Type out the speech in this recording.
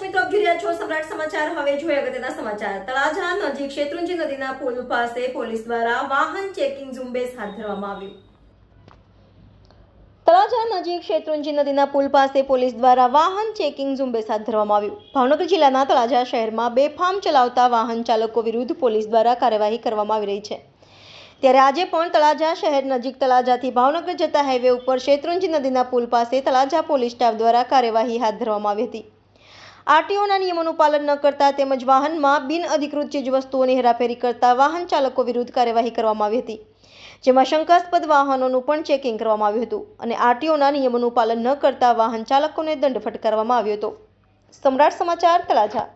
મિત્રો આપ જોઈ રહ્યા છો સમ્રાટ સમાચાર। હવે જોઈએ અગત્યના સમાચાર। તળાજા નજીક શેત્રુંજી નદીના પુલ પાસે પોલીસ દ્વારા વાહન ચેકિંગ ઝુંબેશ હાથ ધરવામાં આવ્યું। તળાજા નજીક શેત્રુંજી નદીના પુલ પાસે પોલીસ દ્વારા વાહન ચેકિંગ ઝુંબેશ હાથ ધરવામાં આવ્યું। ભાવનગર જિલ્લાના તળાજા શહેરમાં બેફામ ચલાવતા વાહન ચાલકો વિરુદ્ધ પોલીસ દ્વારા કાર્યવાહી કરવામાં આવી રહી છે। ત્યારે આજે પણ તળાજા શહેર નજીક તળાજાથી ભાવનગર જતા હાઈવે ઉપર શેત્રુંજી નદીના પુલ પાસે તળાજા પોલીસ સ્ટાફ દ્વારા કાર્યવાહી હાથ ધરવામાં આવી હતી। આરટીઓના નિયમોનું પાલન ન કરતા તેમજ વાહનમાં બિનઅધિકૃત ચીજવસ્તુઓની હેરાફેરી કરતા વાહન ચાલકો વિરુદ્ધ કાર્યવાહી કરવામાં આવી હતી, જેમાં શંકાસ્પદ વાહનોનું પણ ચેકિંગ કરવામાં આવ્યું હતું અને આરટીઓના નિયમોનું પાલન ન કરતા વાહન ચાલકોને દંડ ફટકારવામાં આવ્યો હતો। સમ્રાટ સમાચાર તળાજા।